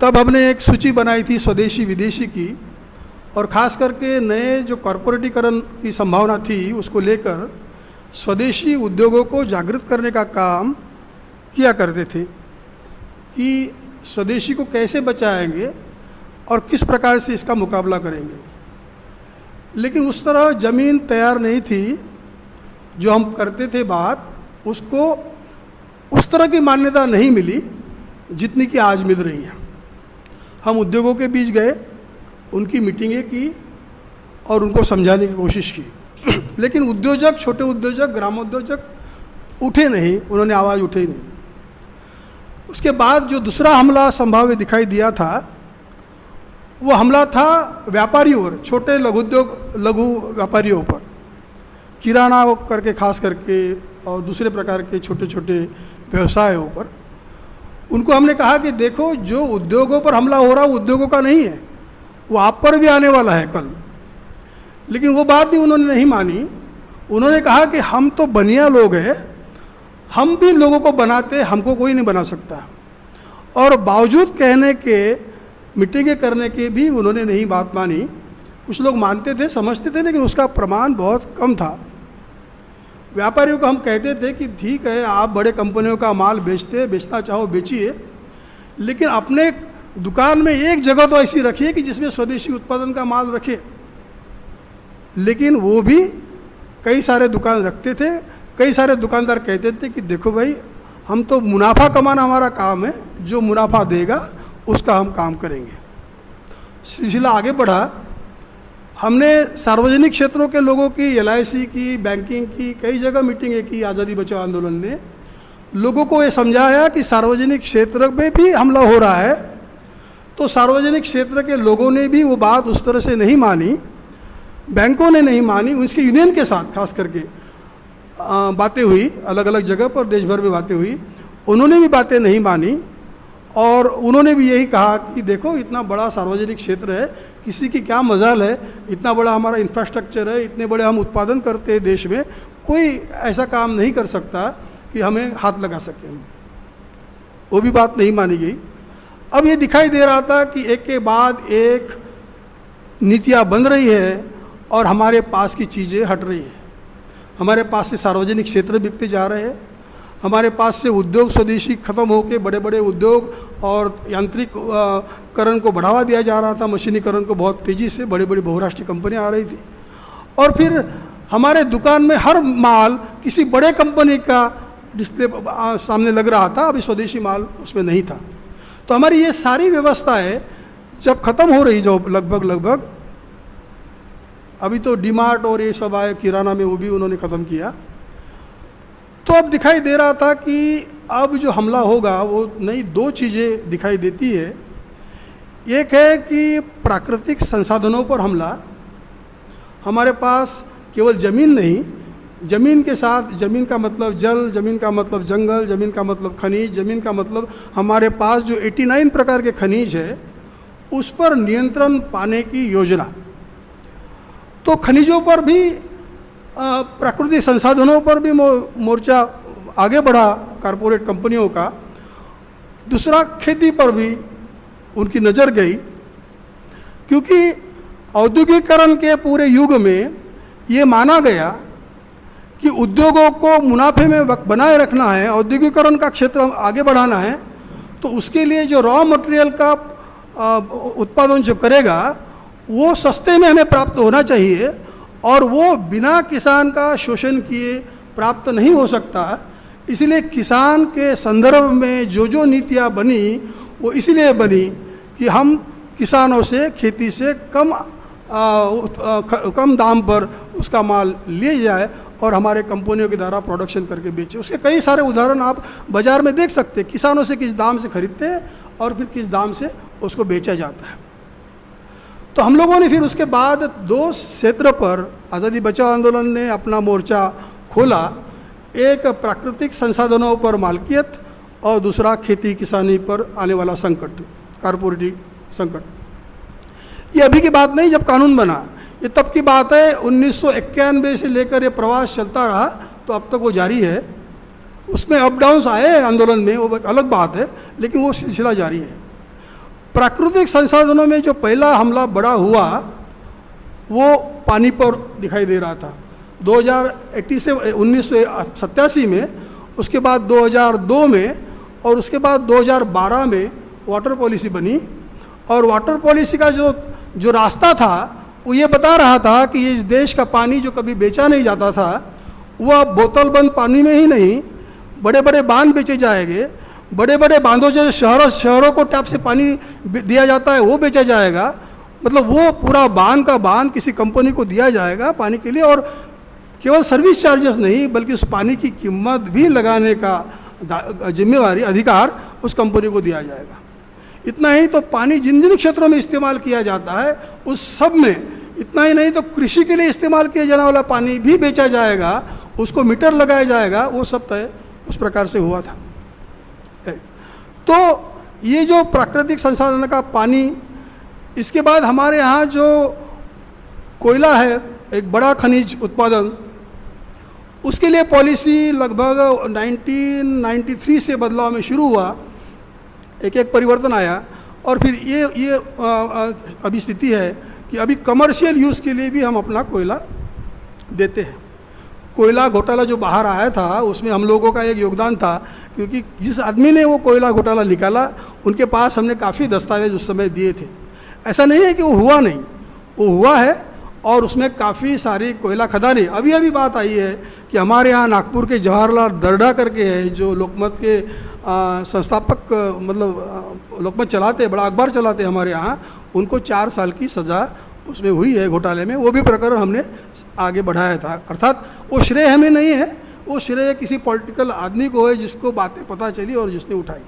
तब हमने एक सूची बनाई थी स्वदेशी विदेशी की, और ख़ास करके नए जो कॉरपोरेटीकरण की संभावना थी उसको लेकर स्वदेशी उद्योगों को जागृत करने का काम किया करते थे कि स्वदेशी को कैसे बचाएंगे और किस प्रकार से इसका मुकाबला करेंगे। लेकिन उस तरह ज़मीन तैयार नहीं थी जो हम करते थे बात, उसको उस तरह की मान्यता नहीं मिली जितनी कि आज मिल रही है। हम उद्योगों के बीच गए, उनकी मीटिंगें की और उनको समझाने की कोशिश की, लेकिन उद्योजक, छोटे उद्योजक, ग्रामोद्योजक उठे नहीं, उन्होंने आवाज़ उठे नहीं। उसके बाद जो दूसरा हमला संभाव्य दिखाई दिया था वो हमला था व्यापारियों पर, छोटे लघु व्यापारियों पर, किराना करके खास करके और दूसरे प्रकार के छोटे छोटे व्यवसायों पर। उनको हमने कहा कि देखो, जो उद्योगों पर हमला हो रहा है वो उद्योगों का नहीं है, वो आप पर भी आने वाला है कल। लेकिन वो बात भी उन्होंने नहीं मानी। उन्होंने कहा कि हम तो बनिया लोग हैं, हम भी लोगों को बनाते, हमको कोई नहीं बना सकता। और बावजूद कहने के, मीटिंगें करने के भी उन्होंने नहीं बात मानी। कुछ लोग मानते थे, समझते थे, लेकिन उसका प्रमाण बहुत कम था। व्यापारियों को हम कहते थे कि ठीक है, आप बड़े कंपनियों का माल बेचना चाहो बेचिए, लेकिन अपने दुकान में एक जगह तो ऐसी रखिए कि जिसमें स्वदेशी उत्पादन का माल रखे। लेकिन वो भी कई सारे दुकान रखते थे। कई सारे दुकानदार कहते थे कि देखो भाई, हम तो मुनाफा कमाना हमारा काम है, जो मुनाफा देगा उसका हम काम करेंगे। सिलसिला आगे बढ़ा। हमने सार्वजनिक क्षेत्रों के लोगों की, LIC की, बैंकिंग की, कई जगह मीटिंगें की। आज़ादी बचाओ आंदोलन ने लोगों को ये समझाया कि सार्वजनिक क्षेत्र में भी हमला हो रहा है। तो सार्वजनिक क्षेत्र के लोगों ने भी वो बात उस तरह से नहीं मानी, बैंकों ने नहीं मानी। उसके यूनियन के साथ खास करके बातें हुई, अलग अलग जगह पर देश भर में बातें हुई, उन्होंने भी बातें नहीं मानी। और उन्होंने भी यही कहा कि देखो, इतना बड़ा सार्वजनिक क्षेत्र है, किसी की क्या मजाल है, इतना बड़ा हमारा इंफ्रास्ट्रक्चर है, इतने बड़े हम उत्पादन करते हैं देश में, कोई ऐसा काम नहीं कर सकता कि हमें हाथ लगा सके। वो भी बात नहीं मानी गई। अब ये दिखाई दे रहा था कि एक के बाद एक नीतियाँ बन रही है और हमारे पास की चीज़ें हट रही हैं। हमारे पास से सार्वजनिक क्षेत्र बिकते जा रहे हैं, हमारे पास से उद्योग स्वदेशी खत्म होकर बड़े बड़े उद्योग और यांत्रिककरण को बढ़ावा दिया जा रहा था, मशीनीकरण को बहुत तेज़ी से बड़ी बड़ी बहुराष्ट्रीय कंपनियां आ रही थी। और फिर हमारे दुकान में हर माल किसी बड़े कंपनी का डिस्प्ले सामने लग रहा था, अभी स्वदेशी माल उसमें नहीं था। तो हमारी ये सारी व्यवस्थाएं जब ख़त्म हो रही, जो लगभग अभी तो डीमार्ट और ये सब आए किराना में, वो भी उन्होंने ख़त्म किया। तो अब दिखाई दे रहा था कि अब जो हमला होगा वो नई दो चीज़ें दिखाई देती है। एक है कि प्राकृतिक संसाधनों पर हमला। हमारे पास केवल ज़मीन नहीं, ज़मीन के साथ, ज़मीन का मतलब जल, ज़मीन का मतलब जंगल, ज़मीन का मतलब खनिज, ज़मीन का मतलब हमारे पास जो 89 प्रकार के खनिज है उस पर नियंत्रण पाने की योजना। तो खनिजों पर भी, प्राकृतिक संसाधनों पर भी मोर्चा आगे बढ़ा कारपोरेट कंपनियों का। दूसरा, खेती पर भी उनकी नज़र गई, क्योंकि औद्योगिकरण के पूरे युग में ये माना गया कि उद्योगों को मुनाफे में बनाए रखना है, औद्योगिकरण का क्षेत्र आगे बढ़ाना है, तो उसके लिए जो रॉ मटेरियल का उत्पादन जो करेगा वो सस्ते में हमें प्राप्त होना चाहिए, और वो बिना किसान का शोषण किए प्राप्त नहीं हो सकता। इसलिए किसान के संदर्भ में जो जो नीतियाँ बनी वो इसलिए बनी कि हम किसानों से, खेती से कम दाम पर उसका माल लिए जाए और हमारे कंपनियों के द्वारा प्रोडक्शन करके बेचे। उसके कई सारे उदाहरण आप बाज़ार में देख सकते हैं। किसानों से किस दाम से खरीदते हैं और फिर किस दाम से उसको बेचा जाता है। तो हम लोगों ने फिर उसके बाद दो क्षेत्र पर आज़ादी बचाओ आंदोलन ने अपना मोर्चा खोला। एक प्राकृतिक संसाधनों पर मालकियत और दूसरा खेती किसानी पर आने वाला संकट, कारपोरेटी संकट। ये अभी की बात नहीं जब कानून बना, ये तब की बात है। 1991 से लेकर ये प्रवास चलता रहा, तो अब तक वो जारी है। उसमें अप डाउन्स आए आंदोलन में, वो एक अलग बात है, लेकिन वो सिलसिला जारी है। प्राकृतिक संसाधनों में जो पहला हमला बड़ा हुआ वो पानी पर दिखाई दे रहा था 1987 में, उसके बाद 2002 में, और उसके बाद 2012 में वाटर पॉलिसी बनी। और वाटर पॉलिसी का जो रास्ता था वो ये बता रहा था कि इस देश का पानी जो कभी बेचा नहीं जाता था वो अब बोतल बंद पानी में ही नहीं, बड़े बड़े बांध बेचे जाएंगे, बड़े बड़े बांधों जो शहरों को टैप से पानी दिया जाता है वो बेचा जाएगा। मतलब वो पूरा बांध का बांध किसी कंपनी को दिया जाएगा पानी के लिए, और केवल सर्विस चार्जेस नहीं बल्कि उस पानी की कीमत भी लगाने का जिम्मेवारी, अधिकार उस कंपनी को दिया जाएगा। इतना ही तो पानी जिन जिन क्षेत्रों में इस्तेमाल किया जाता है उस सब में, इतना ही नहीं तो कृषि के लिए इस्तेमाल किया जाने वाला पानी भी बेचा जाएगा, उसको मीटर लगाया जाएगा, वो सब तय उस प्रकार से हुआ था। तो ये जो प्राकृतिक संसाधन का पानी, इसके बाद हमारे यहाँ जो कोयला है, एक बड़ा खनिज उत्पादन, उसके लिए पॉलिसी लगभग 1993 से बदलाव में शुरू हुआ, एक एक परिवर्तन आया, और फिर ये अभी स्थिति है कि अभी कमर्शियल यूज़ के लिए भी हम अपना कोयला देते हैं। कोयला घोटाला जो बाहर आया था उसमें हम लोगों का एक योगदान था, क्योंकि जिस आदमी ने वो कोयला घोटाला निकाला उनके पास हमने काफ़ी दस्तावेज उस समय दिए थे। ऐसा नहीं है कि वो हुआ नहीं, वो हुआ है, और उसमें काफ़ी सारी कोयला खदानें। अभी बात आई है कि हमारे यहाँ नागपुर के जवाहरलाल दर्डा करके है जो लोकमत के संस्थापक, मतलब लोकमत चलाते, बड़ा अखबार चलाते हमारे यहाँ, उनको 4 साल की सज़ा उसमें हुई है घोटाले में। वो भी प्रकरण हमने आगे बढ़ाया था। अर्थात वो श्रेय हमें नहीं है, वो श्रेय किसी पॉलिटिकल आदमी को है जिसको बातें पता चली और जिसने उठाई।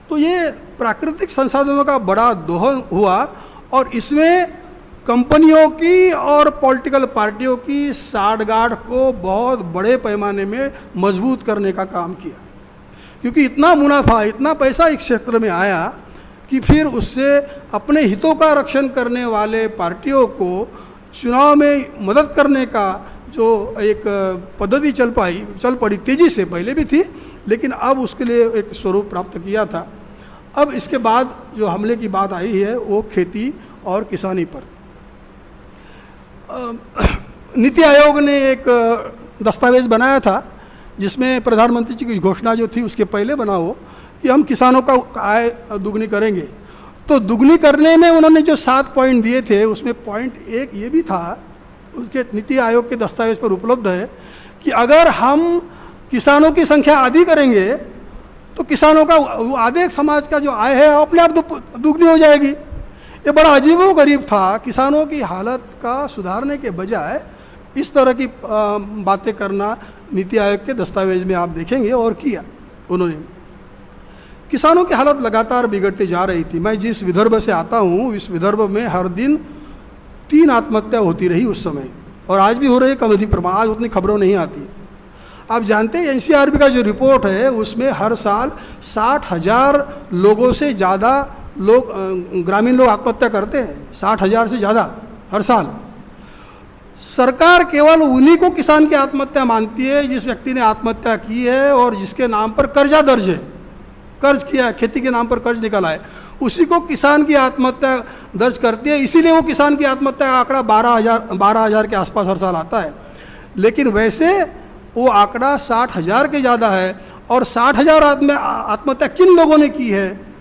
तो ये प्राकृतिक संसाधनों का बड़ा दोहन हुआ, और इसमें कंपनियों की और पॉलिटिकल पार्टियों की साठगांठ को बहुत बड़े पैमाने में मजबूत करने का काम किया, क्योंकि इतना मुनाफा, इतना पैसा इस क्षेत्र में आया कि फिर उससे अपने हितों का रक्षण करने वाले पार्टियों को चुनाव में मदद करने का जो एक पद्धति चल पड़ी, तेज़ी से पहले भी थी लेकिन अब उसके लिए एक स्वरूप प्राप्त किया था। अब इसके बाद जो हमले की बात आई है वो खेती और किसानी पर। नीति आयोग ने एक दस्तावेज बनाया था जिसमें प्रधानमंत्री जी की घोषणा जो थी उसके पहले बना हो कि हम किसानों का आय दुगनी करेंगे। तो दुगनी करने में उन्होंने जो 7 पॉइंट दिए थे उसमें पॉइंट 1 ये भी था, उसके नीति आयोग के दस्तावेज पर उपलब्ध है, कि अगर हम किसानों की संख्या आधी करेंगे तो किसानों का, आधे समाज का जो आय है अपने आप दुगनी हो जाएगी। ये बड़ा अजीबोगरीब था। किसानों की हालत का सुधारने के बजाय इस तरह की बातें करना नीति आयोग के दस्तावेज में आप देखेंगे। और किया उन्होंने। किसानों की हालत लगातार बिगड़ती जा रही थी। मैं जिस विदर्भ से आता हूँ, इस विदर्भ में हर दिन 3 आत्महत्या होती रही उस समय, और आज भी हो रही है कम अधिक प्रमाण। आज उतनी खबरों नहीं आती। आप जानते हैं एनसीआरबी का जो रिपोर्ट है उसमें हर साल 60,000 लोगों से ज़्यादा लोग, ग्रामीण लोग आत्महत्या करते हैं। 60,000 से ज़्यादा हर साल। सरकार केवल उन्हीं को किसान की आत्महत्या मानती है जिस व्यक्ति ने आत्महत्या की है और जिसके नाम पर कर्जा दर्ज है, कर्ज किया है, खेती के नाम पर कर्ज निकाला है, उसी को किसान की आत्महत्या दर्ज करती है। इसीलिए वो किसान की आत्महत्या का आंकड़ा 12,000 के आसपास हर साल आता है। लेकिन वैसे वो आंकड़ा 60,000 के ज़्यादा है। और 60,000 आत्महत्या किन लोगों ने की है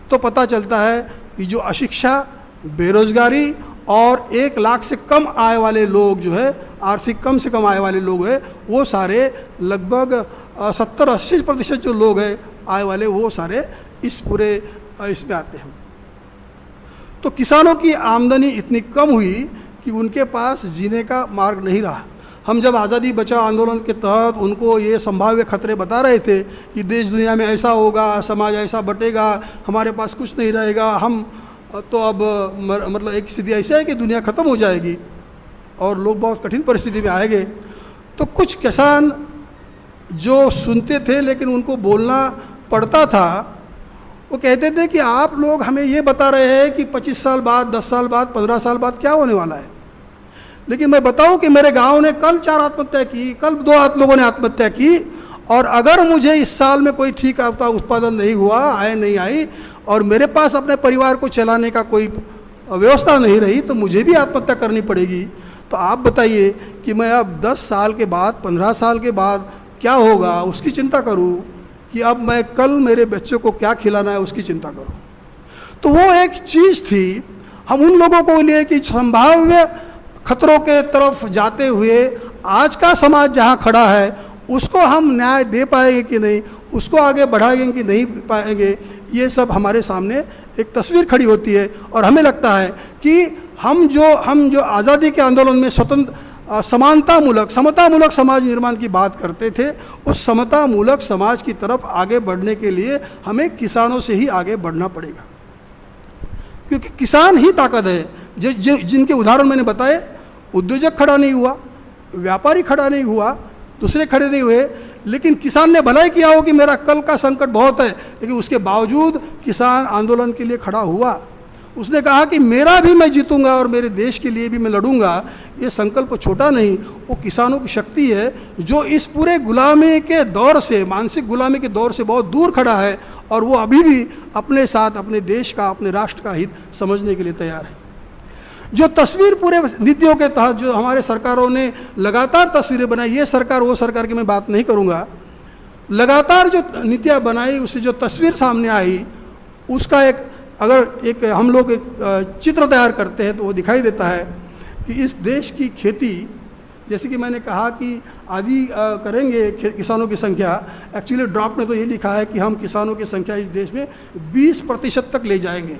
तो पता चलता है कि जो अशिक्षा, बेरोजगारी और 1 लाख से कम आय वाले लोग जो है, आर्थिक कम से कम आय वाले लोग हैं, वो सारे लगभग 70-80% जो लोग हैं आय वाले, वो सारे इस पूरे इसमें आते हैं। तो किसानों की आमदनी इतनी कम हुई कि उनके पास जीने का मार्ग नहीं रहा। हम जब आज़ादी बचाओ आंदोलन के तहत उनको ये संभाव्य खतरे बता रहे थे कि देश दुनिया में ऐसा होगा, समाज ऐसा बटेगा, हमारे पास कुछ नहीं रहेगा, हम तो अब मतलब एक स्थिति ऐसी है कि दुनिया ख़त्म हो जाएगी और लोग बहुत कठिन परिस्थिति में आएंगे। तो कुछ किसान जो सुनते थे लेकिन उनको बोलना पड़ता था, वो कहते थे कि आप लोग हमें ये बता रहे हैं कि 25 साल बाद, 10 साल बाद, 15 साल बाद क्या होने वाला है। लेकिन मैं बताऊं कि मेरे गांव ने कल 4 आत्महत्या की, कल 2 लोगों ने आत्महत्या की, और अगर मुझे इस साल में कोई ठीक आता उत्पादन नहीं हुआ, आय नहीं आई, और मेरे पास अपने परिवार को चलाने का कोई व्यवस्था नहीं रही तो मुझे भी आत्महत्या करनी पड़ेगी। तो आप बताइए कि मैं अब 10 साल के बाद, 15 साल के बाद क्या होगा उसकी चिंता करूं, कि अब मैं कल मेरे बच्चों को क्या खिलाना है उसकी चिंता करूं। तो वो एक चीज़ थी हम उन लोगों को लिए कि संभाव्य खतरों के तरफ जाते हुए आज का समाज जहाँ खड़ा है उसको हम न्याय दे पाएंगे कि नहीं, उसको आगे बढ़ाएंगे कि नहीं पाएंगे, ये सब हमारे सामने एक तस्वीर खड़ी होती है। और हमें लगता है कि हम जो आज़ादी के आंदोलन में स्वतंत्र समतामूलक समाज निर्माण की बात करते थे, उस समतामूलक समाज की तरफ आगे बढ़ने के लिए हमें किसानों से ही आगे बढ़ना पड़ेगा, क्योंकि किसान ही ताकत है। जिनके उदाहरण मैंने बताए, उद्योजक खड़ा नहीं हुआ, व्यापारी खड़ा नहीं हुआ, दूसरे खड़े नहीं हुए, लेकिन किसान ने भला ही किया हो कि मेरा कल का संकट बहुत है, लेकिन उसके बावजूद किसान आंदोलन के लिए खड़ा हुआ। उसने कहा कि मेरा भी मैं जीतूंगा और मेरे देश के लिए भी मैं लड़ूंगा। ये संकल्प छोटा नहीं, वो किसानों की शक्ति है जो इस पूरे गुलामी के दौर से, मानसिक गुलामी के दौर से बहुत दूर खड़ा है और वो अभी भी अपने साथ अपने देश का, अपने राष्ट्र का हित समझने के लिए तैयार है। जो तस्वीर पूरे नीतियों के तहत जो हमारे सरकारों ने लगातार तस्वीरें बनाई, ये सरकार वो सरकार की मैं बात नहीं करूँगा, लगातार जो नीतियाँ बनाई उससे जो तस्वीर सामने आई उसका अगर हम लोग एक चित्र तैयार करते हैं तो वो दिखाई देता है कि इस देश की खेती, जैसे कि मैंने कहा कि आदि करेंगे किसानों की संख्या, एक्चुअली ड्राफ्ट में तो ये लिखा है कि हम किसानों की संख्या इस देश में 20% तक ले जाएंगे,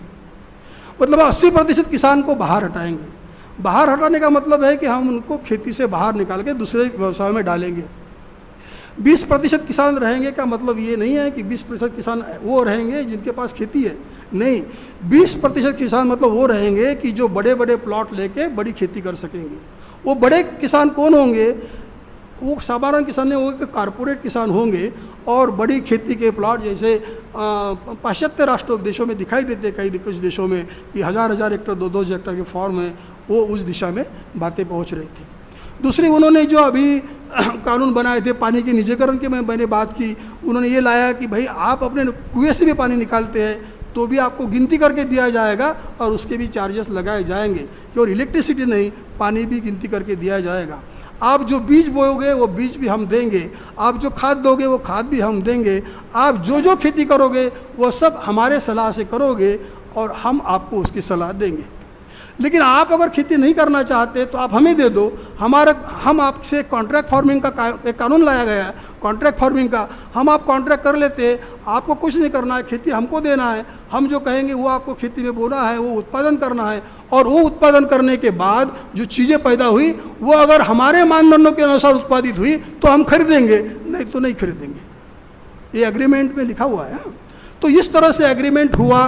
मतलब 80% किसान को बाहर हटाएंगे। बाहर हटाने का मतलब है कि हम उनको खेती से बाहर निकाल के दूसरे व्यवसाय में डालेंगे। 20% किसान रहेंगे का मतलब ये नहीं है कि 20% किसान वो रहेंगे जिनके पास खेती है, नहीं, 20% किसान मतलब वो रहेंगे कि जो बड़े बड़े प्लॉट लेके बड़ी खेती कर सकेंगे। वो बड़े किसान कौन होंगे? वो साधारण किसान नहीं, वो कारपोरेट किसान होंगे और बड़ी खेती के प्लॉट जैसे पाश्चात्य राष्ट्रों देशों में दिखाई देते हैं, कई कुछ देशों में कि 1000 हेक्टर 2-2 हेक्टर के फॉर्म है, वो उस दिशा में बातें पहुंच रही थी। दूसरी, उन्होंने जो अभी कानून बनाए थे पानी के निजीकरण के, मैंने बात की, उन्होंने ये लाया कि भाई आप अपने कुएं से भी पानी निकालते हैं तो भी आपको गिनती करके दिया जाएगा और उसके भी चार्जेस लगाए जाएंगे, कि और इलेक्ट्रिसिटी नहीं, पानी भी गिनती करके दिया जाएगा। आप जो बीज बोओगे वो बीज भी हम देंगे, आप जो खाद दोगे वो खाद भी हम देंगे, आप जो खेती करोगे वो सब हमारे सलाह से करोगे और हम आपको उसकी सलाह देंगे। लेकिन आप अगर खेती नहीं करना चाहते तो आप हमें दे दो, हम आपसे कॉन्ट्रैक्ट फार्मिंग का एक कानून लाया गया है, कॉन्ट्रैक्ट फार्मिंग का, हम आप कॉन्ट्रैक्ट कर लेते हैं, आपको कुछ नहीं करना है, खेती हमको देना है, हम जो कहेंगे वो आपको खेती में बोना है, वो उत्पादन करना है, और वो उत्पादन करने के बाद जो चीज़ें पैदा हुई वो अगर हमारे मानदंडों के अनुसार उत्पादित हुई तो हम खरीदेंगे, नहीं तो नहीं खरीदेंगे। ये एग्रीमेंट में लिखा हुआ है। तो इस तरह से एग्रीमेंट हुआ,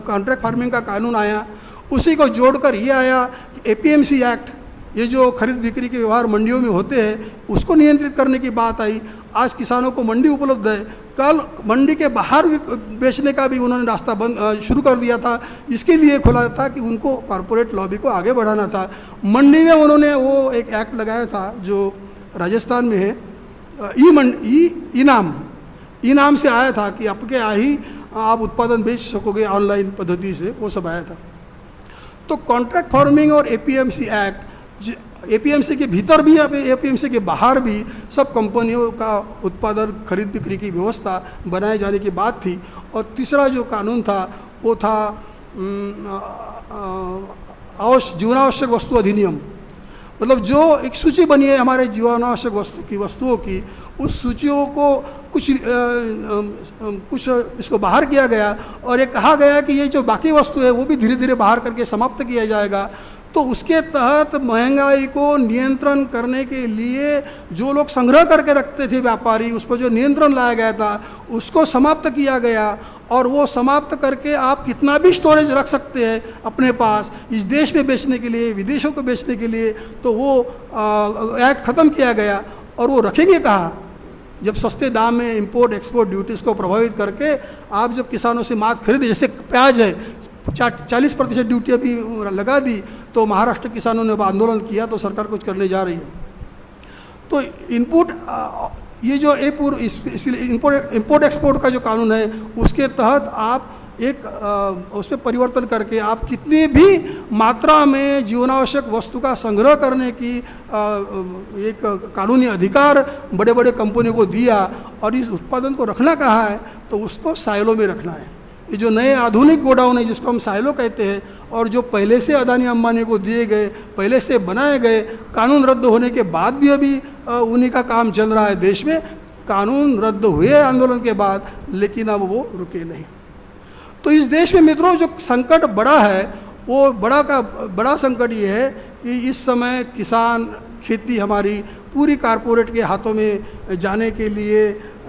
कॉन्ट्रैक्ट फार्मिंग का कानून आया। उसी को जोड़कर ये आया कि APMC एक्ट, ये जो खरीद बिक्री के व्यवहार मंडियों में होते हैं उसको नियंत्रित करने की बात आई। आज किसानों को मंडी उपलब्ध है, कल मंडी के बाहर बेचने का भी उन्होंने रास्ता शुरू कर दिया था, इसके लिए खुला था कि उनको कॉरपोरेट लॉबी को आगे बढ़ाना था। मंडी में उन्होंने वो एक एक्ट लगाया था जो राजस्थान में है, इनाम से आया था कि आपके ही आप उत्पादन बेच सकोगे ऑनलाइन पद्धति से, वो सब आया था। तो कॉन्ट्रैक्ट फार्मिंग और APMC एक्ट, APMC के भीतर भी APMC के बाहर भी सब कंपनियों का उत्पादन खरीद बिक्री की व्यवस्था बनाए जाने की बात थी। और तीसरा जो कानून था वो था जीवनावश्यक वस्तु अधिनियम, मतलब जो एक सूची बनी है हमारे जीवनावश्यक वस्तुओं की, उस सूचियों को कुछ इसको बाहर किया गया और ये कहा गया कि ये जो बाकी वस्तु है वो भी धीरे धीरे बाहर करके समाप्त किया जाएगा। तो उसके तहत महंगाई को नियंत्रण करने के लिए जो लोग संग्रह करके रखते थे व्यापारी, उस पर जो नियंत्रण लाया गया था उसको समाप्त किया गया। और वो समाप्त करके आप कितना भी स्टोरेज रख सकते हैं अपने पास इस देश में बेचने के लिए, विदेशों को बेचने के लिए, तो वो एक्ट ख़त्म किया गया। और वो रखेंगे कहाँ जब सस्ते दाम में इंपोर्ट एक्सपोर्ट ड्यूटीज़ को प्रभावित करके आप जब किसानों से माल खरीदे, जैसे प्याज है 40% ड्यूटी अभी लगा दी, तो महाराष्ट्र किसानों ने आंदोलन किया तो सरकार कुछ करने जा रही है। तो इनपुट ये जो इंपोर्ट एक्सपोर्ट का जो कानून है उसके तहत आप एक उसमें परिवर्तन करके आप कितनी भी मात्रा में जीवनावश्यक वस्तु का संग्रह करने की एक कानूनी अधिकार बड़े बड़े कंपनियों को दिया और इस उत्पादन को रखना कहा है तो उसको साइलो में रखना है। ये जो नए आधुनिक गोडाउन है जिसको हम साइलो कहते हैं और जो पहले से अदानी अंबानी को दिए गए, पहले से बनाए गए, कानून रद्द होने के बाद भी अभी उन्हीं का काम चल रहा है देश में। कानून रद्द हुए आंदोलन के बाद, लेकिन अब वो रुके नहीं। तो इस देश में मित्रों जो संकट बड़ा है वो बड़ा संकट ये है कि इस समय किसान, खेती हमारी पूरी कारपोरेट के हाथों में जाने के लिए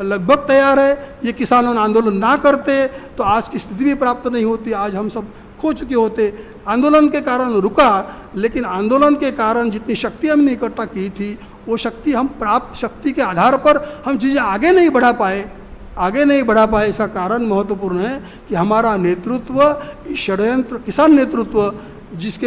लगभग तैयार है। ये किसानों ने आंदोलन ना करते तो आज की स्थिति भी प्राप्त नहीं होती, आज हम सब खो चुके होते। आंदोलन के कारण रुका, लेकिन आंदोलन के कारण जितनी शक्ति हमने इकट्ठा की थी वो शक्ति हम प्राप्त शक्ति के आधार पर हम चीज़ें आगे नहीं बढ़ा पाए। इसका कारण महत्वपूर्ण है कि हमारा नेतृत्व, षड्यंत्र, किसान नेतृत्व जिसके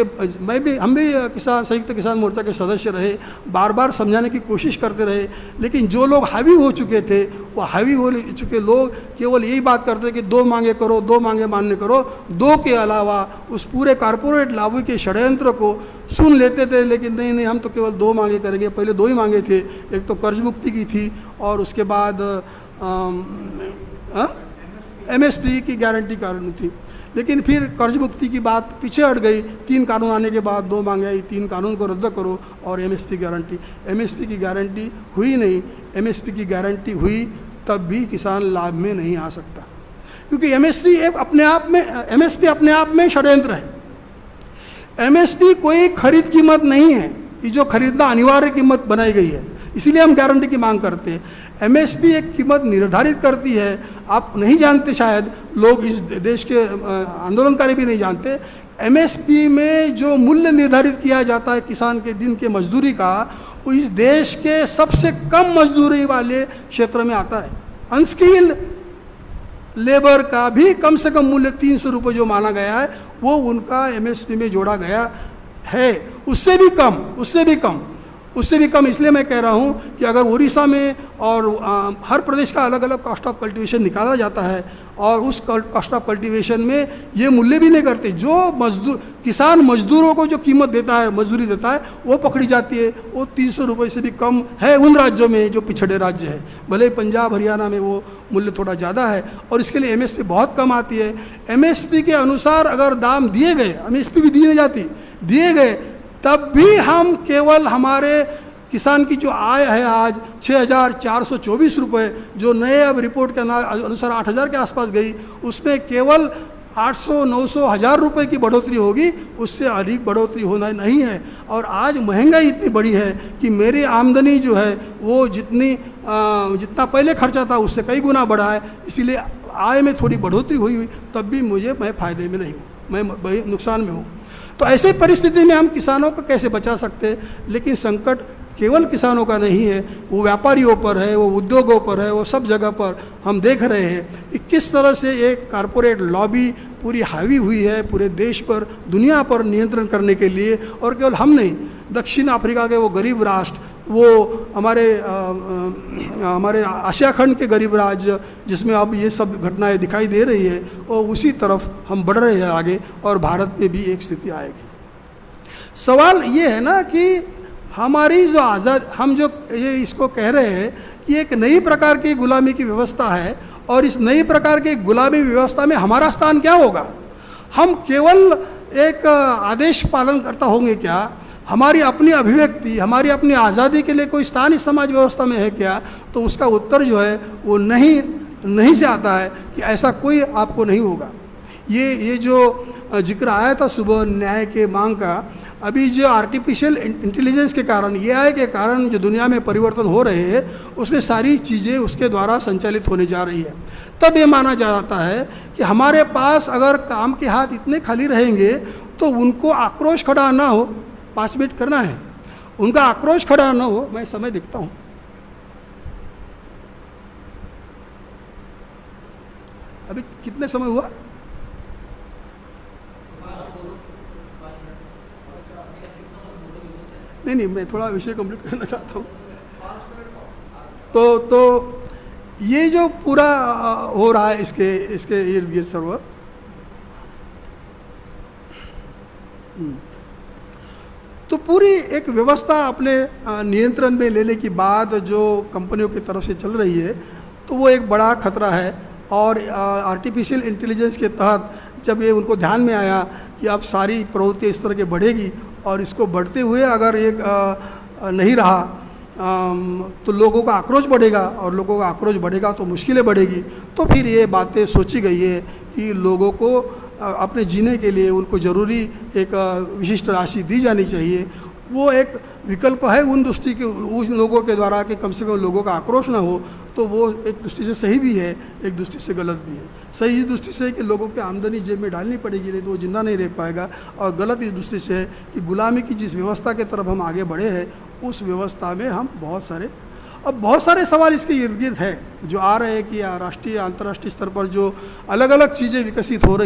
हम भी संयुक्त किसान मोर्चा के सदस्य रहे, बार बार समझाने की कोशिश करते रहे, लेकिन जो लोग हावी हो चुके थे वो हावी हो चुके लोग केवल यही बात करते कि 2 मांगे करो, 2 मांगे मान्य करो, 2 के अलावा उस पूरे कारपोरेट लॉबी के षड्यंत्र को सुन लेते थे। लेकिन नहीं, हम तो केवल 2 मांगे करेंगे। पहले 2 ही मांगे थे, एक तो कर्ज मुक्ति की थी और उसके बाद MSP की गारंटी कारण थी। लेकिन फिर कर्ज मुक्ति की बात पीछे हट गई। 3 कानून आने के बाद 2 मांगे आई, 3 कानून को रद्द करो और MSP की गारंटी हुई नहीं। MSP की गारंटी हुई तब भी किसान लाभ में नहीं आ सकता, क्योंकि MSP अपने आप में षड्यंत्र है। MSP कोई खरीद कीमत नहीं है कि जो खरीदना अनिवार्य कीमत बनाई गई है, इसीलिए हम गारंटी की मांग करते हैं। MSP एक कीमत निर्धारित करती है। आप नहीं जानते, शायद लोग इस देश के आंदोलनकारी भी नहीं जानते। MSP में जो मूल्य निर्धारित किया जाता है किसान के दिन के मजदूरी का, वो इस देश के सबसे कम मजदूरी वाले क्षेत्र में आता है। अनस्किल्ड लेबर का भी कम से कम मूल्य 300 रुपये जो माना गया है वो उनका MSP में जोड़ा गया है। उससे भी कम इसलिए मैं कह रहा हूँ कि अगर उड़ीसा में और हर प्रदेश का अलग अलग कॉस्ट ऑफ कल्टीवेशन निकाला जाता है और उस कॉस्ट ऑफ कल्टीवेशन में ये मूल्य भी नहीं करते, जो किसान मजदूरों को जो कीमत देता है, मजदूरी देता है, वो पकड़ी जाती है। वो 300 रुपये से भी कम है उन राज्यों में जो पिछड़े राज्य है। भले पंजाब हरियाणा में वो मूल्य थोड़ा ज़्यादा है और इसके लिए MSP बहुत कम आती है। MSP के अनुसार अगर दाम दिए गए, MSP भी दी नहीं जाती, दिए गए तब भी हम केवल हमारे किसान की जो आय है आज 6,424 रुपये, जो नए अब रिपोर्ट के अनुसार 8,000 के आसपास गई, उसमें केवल 800, 900, 1,000 रुपये की बढ़ोतरी होगी, उससे अधिक बढ़ोतरी होना नहीं है। और आज महंगाई इतनी बड़ी है कि मेरी आमदनी जो है वो जितना पहले खर्चा था उससे कई गुना बढ़ा है। इसीलिए आय में थोड़ी बढ़ोतरी हुई तब भी मैं फ़ायदे में नहीं हूँ, मैं नुकसान में हूँ। तो ऐसे परिस्थिति में हम किसानों को कैसे बचा सकते हैं? लेकिन संकट केवल किसानों का नहीं है, वो व्यापारियों पर है, वो उद्योगों पर है, वो सब जगह पर हम देख रहे हैं कि किस तरह से एक कारपोरेट लॉबी पूरी हावी हुई है पूरे देश पर, दुनिया पर नियंत्रण करने के लिए। और केवल हम नहीं, दक्षिण अफ्रीका के वो गरीब राष्ट्र, वो हमारे आशिया खंड के गरीब राज्य जिसमें अब ये सब घटनाएं दिखाई दे रही है, और उसी तरफ हम बढ़ रहे हैं आगे, और भारत में भी एक स्थिति आएगी। सवाल ये है ना कि हमारी जो हम जो ये इसको कह रहे हैं कि एक नई प्रकार की गुलामी की व्यवस्था है, और इस नई प्रकार की गुलामी व्यवस्था में हमारा स्थान क्या होगा? हम केवल एक आदेश पालन करता होंगे क्या? हमारी अपनी अभिव्यक्ति, हमारी अपनी आज़ादी के लिए कोई स्थान इस समाज व्यवस्था में है क्या? तो उसका उत्तर जो है वो नहीं से आता है कि ऐसा कोई आपको नहीं होगा। ये जो जिक्र आया था सुबह न्याय के मांग का, अभी जो आर्टिफिशियल इंटेलिजेंस के कारण, AI के कारण जो दुनिया में परिवर्तन हो रहे हैं, उसमें सारी चीज़ें उसके द्वारा संचालित होने जा रही है। तब ये माना जाता है कि हमारे पास अगर काम के हाथ इतने खाली रहेंगे तो उनको आक्रोश खड़ा ना हो। 5 मिनट करना है, उनका आक्रोश खड़ा ना हो। मैं समय देखता हूँ, अभी कितने समय हुआ? नहीं, मैं थोड़ा विषय कंप्लीट करना चाहता हूँ। तो ये जो पूरा हो रहा है इसके इर्द गिर्द सर्व, तो पूरी एक व्यवस्था अपने नियंत्रण में लेने के बाद जो कंपनियों की तरफ से चल रही है, तो वो एक बड़ा खतरा है। और आर्टिफिशियल इंटेलिजेंस के तहत जब ये उनको ध्यान में आया कि अब सारी प्रवृत्ति इस तरह की बढ़ेगी और इसको बढ़ते हुए अगर एक नहीं रहा तो लोगों का आक्रोश बढ़ेगा, और लोगों का आक्रोश बढ़ेगा तो मुश्किलें बढ़ेगी। तो फिर ये बातें सोची गई है कि लोगों को अपने जीने के लिए उनको ज़रूरी एक विशिष्ट राशि दी जानी चाहिए। वो एक विकल्प है उन दृष्टि के उन लोगों के द्वारा कि कम से कम लोगों का आक्रोश ना हो, तो वो एक दृष्टि से सही भी है, एक दृष्टि से गलत भी है। सही इस दृष्टि से कि लोगों की आमदनी जेब में डालनी पड़ेगी, नहीं तो वो जिंदा नहीं रह पाएगा। और गलत इस दृष्टि से है कि गुलामी की जिस व्यवस्था के तरफ हम आगे बढ़े हैं, उस व्यवस्था में हम बहुत सारे सवाल इसके इर्द गिर्द है जो आ रहे हैं कि राष्ट्रीय अंतर्राष्ट्रीय स्तर पर जो अलग अलग चीज़ें विकसित हो रही